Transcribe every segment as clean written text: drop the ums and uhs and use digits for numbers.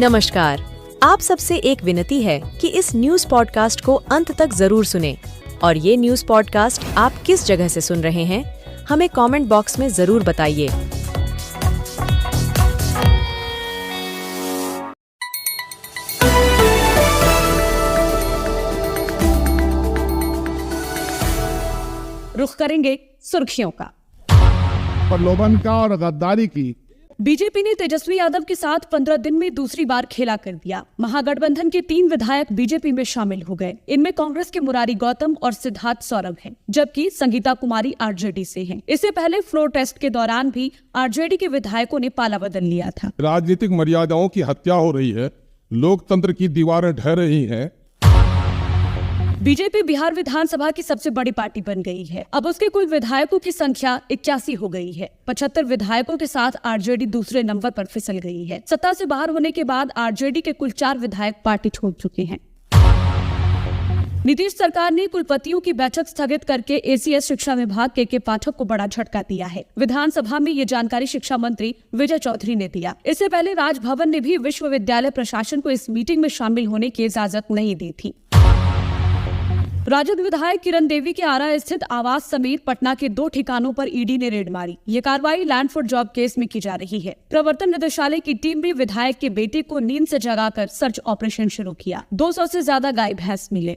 नमस्कार। आप सबसे एक विनती है कि इस न्यूज पॉडकास्ट को अंत तक जरूर सुनें और ये न्यूज पॉडकास्ट आप किस जगह से सुन रहे हैं, हमें कमेंट बॉक्स में जरूर बताइए। रुख करेंगे सुर्खियों का। प्रलोभन का और गद्दारी की। बीजेपी ने तेजस्वी यादव के साथ 15 दिन में दूसरी बार खेला कर दिया। महागठबंधन के 3 विधायक बीजेपी में शामिल हो गए। इनमें कांग्रेस के मुरारी गौतम और सिद्धार्थ सौरभ हैं, जबकि संगीता कुमारी आरजेडी से हैं। इससे पहले फ्लोर टेस्ट के दौरान भी आरजेडी के विधायकों ने पाला बदल लिया था। राजनीतिक मर्यादाओं की हत्या हो रही है, लोकतंत्र की दीवारें ढह रही हैं। बीजेपी बिहार विधानसभा की सबसे बड़ी पार्टी बन गई है। अब उसके कुल विधायकों की संख्या 81 हो गई है। 75 विधायकों के साथ आरजेडी दूसरे नंबर पर फिसल गई है। सत्ता से बाहर होने के बाद आरजेडी के कुल 4 विधायक पार्टी छोड़ चुके हैं। नीतीश सरकार ने कुलपतियों की बैठक स्थगित करके एसीएस शिक्षा विभाग के पाठक को बड़ा झटका दिया है। विधानसभा में ये जानकारी शिक्षा मंत्री विजय चौधरी ने दिया। इससे पहले राजभवन ने भी विश्वविद्यालय प्रशासन को इस मीटिंग में शामिल होने की इजाजत नहीं दी थी। राजद विधायक किरण देवी के आरा स्थित आवास समेत पटना के 2 ठिकानों पर ईडी ने रेड मारी। ये कार्रवाई लैंड फॉर जॉब केस में की जा रही है। प्रवर्तन निदेशालय की टीम ने विधायक के बेटे को नींद से जगाकर सर्च ऑपरेशन शुरू किया। 200 से ज्यादा गाय भैंस मिले।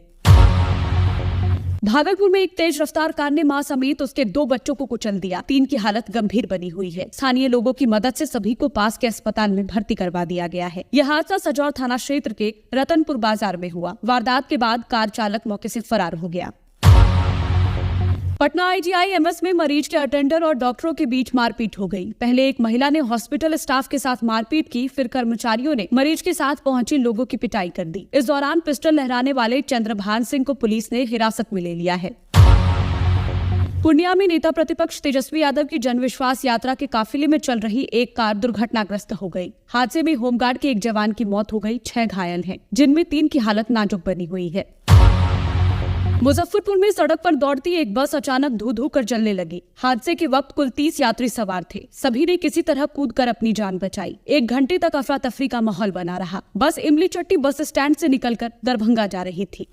भागलपुर में एक तेज रफ्तार कार ने मां समेत उसके 2 बच्चों को कुचल दिया। 3 की हालत गंभीर बनी हुई है। स्थानीय लोगों की मदद से सभी को पास के अस्पताल में भर्ती करवा दिया गया है। यह हादसा सजौर थाना क्षेत्र के रतनपुर बाजार में हुआ। वारदात के बाद कार चालक मौके से फरार हो गया। पटना IGIMS में मरीज के अटेंडर और डॉक्टरों के बीच मारपीट हो गई। पहले एक महिला ने हॉस्पिटल स्टाफ के साथ मारपीट की, फिर कर्मचारियों ने मरीज के साथ पहुंचे लोगों की पिटाई कर दी। इस दौरान पिस्टल लहराने वाले चंद्रभान सिंह को पुलिस ने हिरासत में ले लिया है। पूर्णिया में नेता प्रतिपक्ष तेजस्वी यादव की जनविश्वास यात्रा के काफिले में चल रही एक कार दुर्घटनाग्रस्त हो गई। हादसे में होमगार्ड के एक जवान की मौत हो गई, 6 घायल हैं, जिनमें 3 की हालत नाजुक बनी हुई है। मुजफ्फरपुर में सड़क पर दौड़ती एक बस अचानक धू धू कर जलने लगी। हादसे के वक्त कुल 30 यात्री सवार थे। सभी ने किसी तरह कूदकर अपनी जान बचाई। 1 घंटे तक अफरा तफरी का माहौल बना रहा। बस इमली चट्टी बस स्टैंड से निकलकर दरभंगा जा रही थी।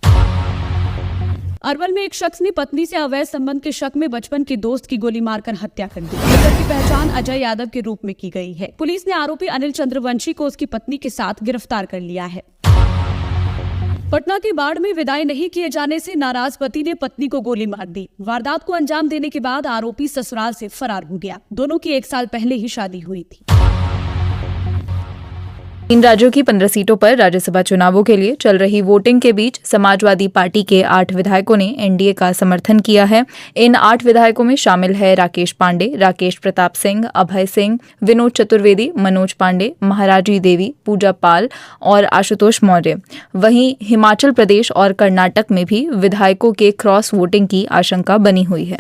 अरवल में एक शख्स ने पत्नी से अवैध संबंध के शक में बचपन के दोस्त की गोली मारकर हत्या कर दी। मृतक की पहचान अजय यादव के रूप में की गई है। पुलिस ने आरोपी अनिल चंद्रवंशी को उसकी पत्नी के साथ गिरफ्तार कर लिया है। पटना की बाढ़ में विदाई नहीं किए जाने से नाराज पति ने पत्नी को गोली मार दी। वारदात को अंजाम देने के बाद आरोपी ससुराल से फरार हो गया। दोनों की 1 साल पहले ही शादी हुई थी। 3 राज्यों की 15 सीटों पर राज्यसभा चुनावों के लिए चल रही वोटिंग के बीच समाजवादी पार्टी के 8 विधायकों ने एनडीए का समर्थन किया है। इन 8 विधायकों में शामिल है राकेश पांडे, राकेश प्रताप सिंह, अभय सिंह, विनोद चतुर्वेदी, मनोज पांडे, महाराजी देवी, पूजा पाल और आशुतोष मौर्य। वहीं हिमाचल प्रदेश और कर्नाटक में भी विधायकों के क्रॉस वोटिंग की आशंका बनी हुई है।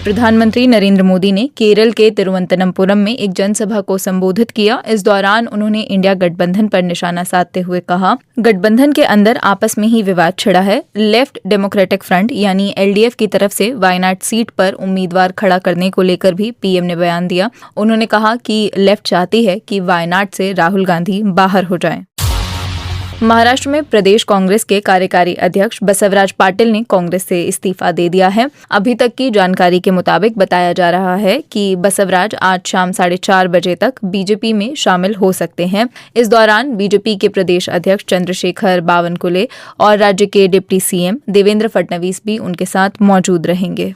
प्रधानमंत्री नरेंद्र मोदी ने केरल के तिरुवनंतपुरम में एक जनसभा को संबोधित किया। इस दौरान उन्होंने इंडिया गठबंधन पर निशाना साधते हुए कहा, गठबंधन के अंदर आपस में ही विवाद छिड़ा है। लेफ्ट डेमोक्रेटिक फ्रंट यानी LDF की तरफ से वायनाड सीट पर उम्मीदवार खड़ा करने को लेकर भी पीएम ने बयान दिया। उन्होंने कहा कि लेफ्ट चाहती है कि वायनाड से राहुल गांधी बाहर हो जाएं। महाराष्ट्र में प्रदेश कांग्रेस के कार्यकारी अध्यक्ष बसवराज पाटिल ने कांग्रेस से इस्तीफा दे दिया है। अभी तक की जानकारी के मुताबिक बताया जा रहा है कि बसवराज आज शाम 4:30 बजे तक बीजेपी में शामिल हो सकते हैं। इस दौरान बीजेपी के प्रदेश अध्यक्ष चंद्रशेखर बावनकुले और राज्य के डिप्टी CM देवेंद्र फडणवीस भी उनके साथ मौजूद रहेंगे।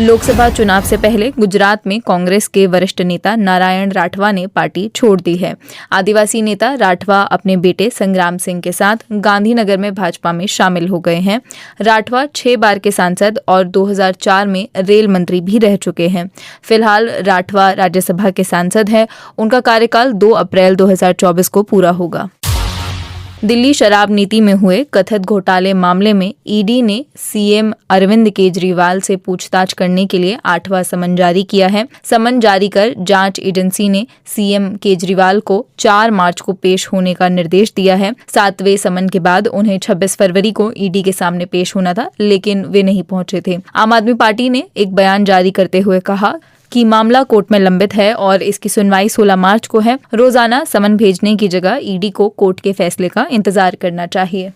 लोकसभा चुनाव से पहले गुजरात में कांग्रेस के वरिष्ठ नेता नारायण राठवा ने पार्टी छोड़ दी है। आदिवासी नेता राठवा अपने बेटे संग्राम सिंह के साथ गांधीनगर में भाजपा में शामिल हो गए हैं। राठवा 6 बार के सांसद और 2004 में रेल मंत्री भी रह चुके हैं। फिलहाल राठवा राज्यसभा के सांसद हैं। उनका कार्यकाल 2 अप्रैल 2024 को पूरा होगा। दिल्ली शराब नीति में हुए कथित घोटाले मामले में ईडी ने CM अरविंद केजरीवाल से पूछताछ करने के लिए 8वां समन जारी किया है। समन जारी कर जांच एजेंसी ने CM केजरीवाल को 4 मार्च को पेश होने का निर्देश दिया है। 7वें समन के बाद उन्हें 26 फरवरी को ईडी के सामने पेश होना था, लेकिन वे नहीं पहुंचे थे। आम आदमी पार्टी ने एक बयान जारी करते हुए कहा कि मामला कोर्ट में लंबित है और इसकी सुनवाई 16 मार्च को है। रोजाना समन भेजने की जगह ईडी को कोर्ट के फैसले का इंतजार करना चाहिए।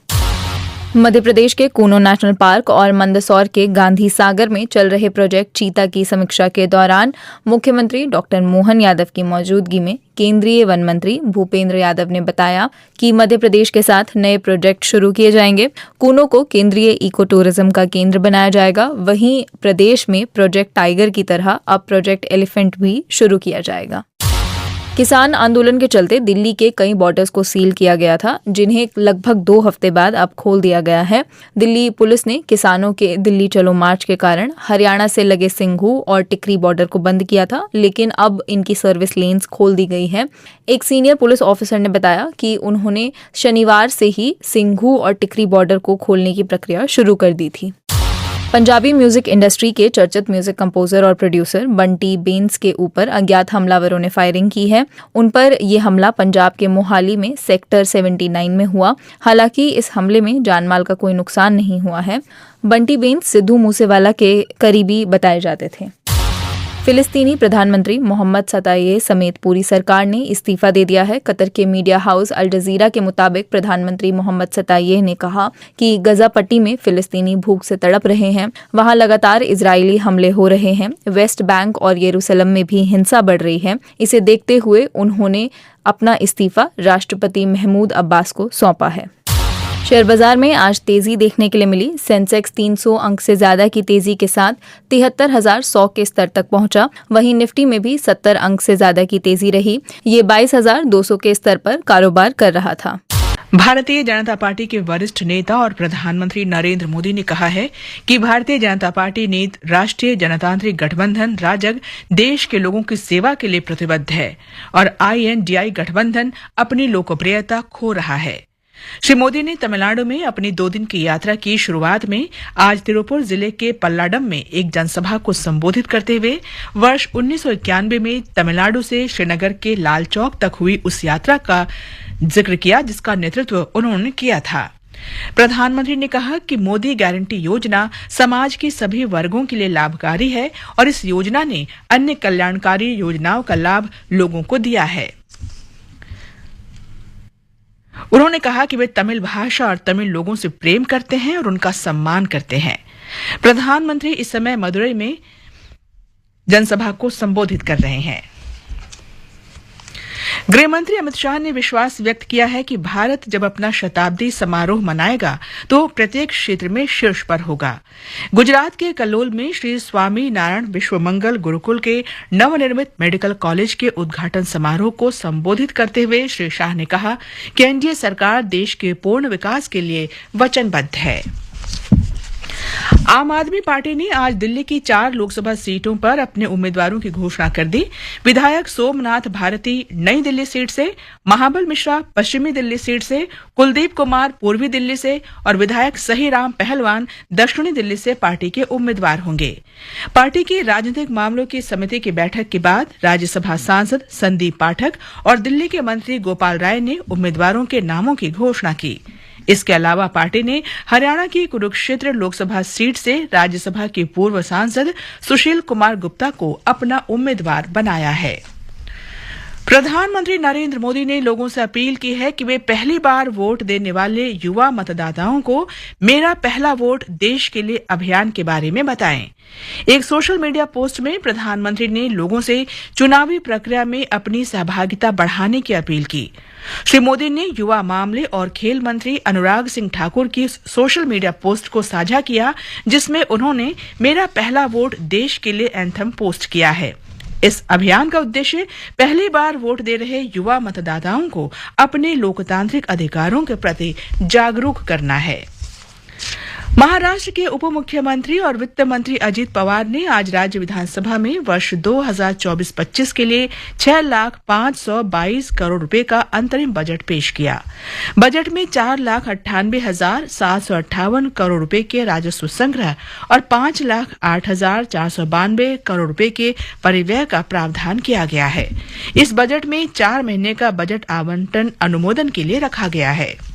मध्य प्रदेश के कूनो नेशनल पार्क और मंदसौर के गांधी सागर में चल रहे प्रोजेक्ट चीता की समीक्षा के दौरान मुख्यमंत्री डॉक्टर मोहन यादव की मौजूदगी में केंद्रीय वन मंत्री भूपेंद्र यादव ने बताया कि मध्य प्रदेश के साथ नए प्रोजेक्ट शुरू किए जाएंगे। कूनो को केंद्रीय इको टूरिज्म का केंद्र बनाया जाएगा। वहीं प्रदेश में प्रोजेक्ट टाइगर की तरह अब प्रोजेक्ट एलिफेंट भी शुरू किया जाएगा। किसान आंदोलन के चलते दिल्ली के कई बॉर्डर्स को सील किया गया था, जिन्हें लगभग 2 हफ्ते बाद अब खोल दिया गया है। दिल्ली पुलिस ने किसानों के दिल्ली चलो मार्च के कारण हरियाणा से लगे सिंघू और टिकरी बॉर्डर को बंद किया था, लेकिन अब इनकी सर्विस लेन्स खोल दी गई है। एक सीनियर पुलिस ऑफिसर ने बताया कि उन्होंने शनिवार से ही सिंघू और टिकरी बॉर्डर को खोलने की प्रक्रिया शुरू कर दी थी। पंजाबी म्यूजिक इंडस्ट्री के चर्चित म्यूजिक कंपोजर और प्रोड्यूसर बंटी बेंस के ऊपर अज्ञात हमलावरों ने फायरिंग की है। उन पर यह हमला पंजाब के मोहाली में सेक्टर 79 में हुआ। हालांकि इस हमले में जानमाल का कोई नुकसान नहीं हुआ है। बंटी बेंस सिद्धू मूसेवाला के करीबी बताए जाते थे। फिलिस्तीनी प्रधानमंत्री मोहम्मद सताये समेत पूरी सरकार ने इस्तीफा दे दिया है। कतर के मीडिया हाउस अल जजीरा के मुताबिक प्रधानमंत्री मोहम्मद सताये ने कहा कि गजा पट्टी में फिलिस्तीनी भूख से तड़प रहे हैं। वहां लगातार इजरायली हमले हो रहे हैं। वेस्ट बैंक और यरूशलेम में भी हिंसा बढ़ रही है। इसे देखते हुए उन्होंने अपना इस्तीफा राष्ट्रपति महमूद अब्बास को सौंपा है। शेयर बाजार में आज तेजी देखने के लिए मिली। सेंसेक्स 300 अंक से ज्यादा की तेजी के साथ 73,100 के स्तर तक पहुंचा। वहीं निफ्टी में भी 70 अंक से ज्यादा की तेजी रही। ये 22,200 के स्तर पर कारोबार कर रहा था। भारतीय जनता पार्टी के वरिष्ठ नेता और प्रधानमंत्री नरेंद्र मोदी ने कहा है कि भारतीय जनता पार्टी नेता राष्ट्रीय जनतांत्रिक गठबंधन राजग देश के लोगों की सेवा के लिए प्रतिबद्ध है और INDI गठबंधन अपनी लोकप्रियता खो रहा है। श्री मोदी ने तमिलनाडु में अपनी 2 दिन की यात्रा की शुरुआत में आज तिरुपुर जिले के पल्लाडम में एक जनसभा को संबोधित करते हुए वर्ष 1991 में तमिलनाडु से श्रीनगर के लाल चौक तक हुई उस यात्रा का जिक्र किया जिसका नेतृत्व उन्होंने किया था। प्रधानमंत्री ने कहा कि मोदी गारंटी योजना समाज के सभी वर्गों के लिए लाभकारी है और इस योजना ने अन्य कल्याणकारी योजनाओं का लाभ लोगों को दिया है। उन्होंने कहा कि वे तमिल भाषा और तमिल लोगों से प्रेम करते हैं और उनका सम्मान करते हैं। प्रधानमंत्री इस समय मदुरई में जनसभा को संबोधित कर रहे हैं। गृहमंत्री अमित शाह ने विश्वास व्यक्त किया है कि भारत जब अपना शताब्दी समारोह मनाएगा तो प्रत्येक क्षेत्र में शीर्ष पर होगा। गुजरात के कल्लोल में श्री स्वामी नारायण विश्व मंगल गुरुकुल के नवनिर्मित मेडिकल कॉलेज के उद्घाटन समारोह को संबोधित करते हुए श्री शाह ने कहा कि एनडीए सरकार देश के पूर्ण विकास के लिए वचनबद्ध है। आम आदमी पार्टी ने आज दिल्ली की 4 लोकसभा सीटों पर अपने उम्मीदवारों की घोषणा कर दी। विधायक सोमनाथ भारती नई दिल्ली सीट से, महाबल मिश्रा पश्चिमी दिल्ली सीट से, कुलदीप कुमार पूर्वी दिल्ली से और विधायक सहीराम पहलवान दक्षिणी दिल्ली से पार्टी के उम्मीदवार होंगे। पार्टी की राजनीतिक मामलों की समिति की बैठक के बाद राज्यसभा सांसद संदीप पाठक और दिल्ली के मंत्री गोपाल राय ने उम्मीदवारों के नामों की घोषणा की। इसके अलावा पार्टी ने हरियाणा की कुरुक्षेत्र लोकसभा सीट से राज्यसभा के पूर्व सांसद सुशील कुमार गुप्ता को अपना उम्मीदवार बनाया है। प्रधानमंत्री नरेंद्र मोदी ने लोगों से अपील की है कि वे पहली बार वोट देने वाले युवा मतदाताओं को मेरा पहला वोट देश के लिए अभियान के बारे में बताएं। एक सोशल मीडिया पोस्ट में प्रधानमंत्री ने लोगों से चुनावी प्रक्रिया में अपनी सहभागिता बढ़ाने की अपील की। श्री मोदी ने युवा मामले और खेल मंत्री अनुराग सिंह ठाकुर की सोशल मीडिया पोस्ट को साझा किया जिसमें उन्होंने मेरा पहला वोट देश के लिए एंथम पोस्ट किया है। इस अभियान का उद्देश्य पहली बार वोट दे रहे युवा मतदाताओं को अपने लोकतांत्रिक अधिकारों के प्रति जागरूक करना है। महाराष्ट्र के उप मुख्यमंत्री और वित्त मंत्री अजित पवार ने आज राज्य विधानसभा में वर्ष 2024-25 के लिए 6,522 करोड़ रुपए का अंतरिम बजट पेश किया। बजट में 4,98,758 करोड़ रुपए के राजस्व संग्रह और 5,08,492 करोड़ रुपए के परिव्यय का प्रावधान किया गया है। इस बजट में 4 महीने का बजट आवंटन अनुमोदन के लिए रखा गया है।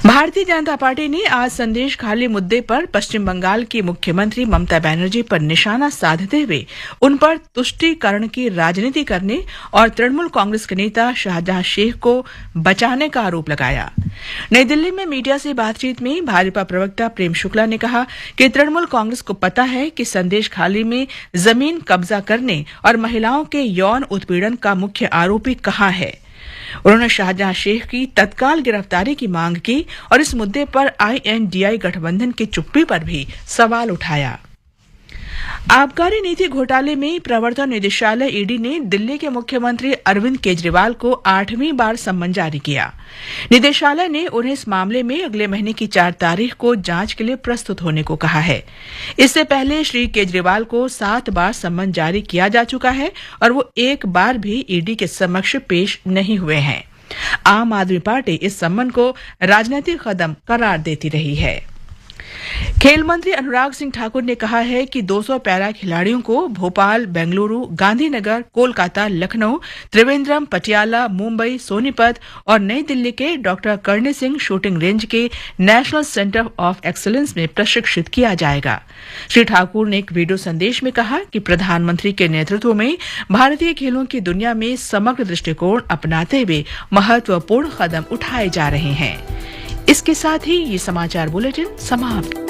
भारतीय जनता पार्टी ने आज संदेश खाली मुद्दे पर पश्चिम बंगाल की मुख्यमंत्री ममता बनर्जी पर निशाना साधते हुए उन पर तुष्टीकरण की राजनीति करने और तृणमूल कांग्रेस के नेता शाहजहां शेख को बचाने का आरोप लगाया। नई दिल्ली में मीडिया से बातचीत में भाजपा प्रवक्ता प्रेम शुक्ला ने कहा कि तृणमूल कांग्रेस को पता है कि संदेश खाली में जमीन कब्जा करने और महिलाओं के यौन उत्पीड़न का मुख्य आरोपी कहां है। उन्होंने शाहजहां शेख की तत्काल गिरफ्तारी की मांग की और इस मुद्दे पर INDI गठबंधन की चुप्पी पर भी सवाल उठाया। आबकारी नीति घोटाले में प्रवर्तन निदेशालय ईडी ने दिल्ली के मुख्यमंत्री अरविंद केजरीवाल को 8वीं बार सम्मन जारी किया। निदेशालय ने उन्हें इस मामले में अगले महीने की 4 तारीख को जांच के लिए प्रस्तुत होने को कहा है। इससे पहले श्री केजरीवाल को 7 बार सम्मन जारी किया जा चुका है और वो एक बार भी ईडी के समक्ष पेश नहीं हुए हैं। आम आदमी पार्टी इस सम्मन को राजनीतिक कदम करार देती रही है। खेल मंत्री अनुराग सिंह ठाकुर ने कहा है कि 200 पैरा खिलाड़ियों को भोपाल, बेंगलुरु, गांधीनगर, कोलकाता, लखनऊ, त्रिवेंद्रम, पटियाला, मुंबई, सोनीपत और नई दिल्ली के doctor Karni Singh shooting range के नेशनल सेंटर ऑफ एक्सीलेंस में प्रशिक्षित किया जाएगा। श्री ठाकुर ने एक वीडियो संदेश में कहा कि प्रधानमंत्री के नेतृत्व में भारतीय खेलों की दुनिया में समग्र दृष्टिकोण अपनाते हुए महत्वपूर्ण कदम उठाए जा रहे हैं। इसके साथ ही ये समाचार बुलेटिन समाप्त।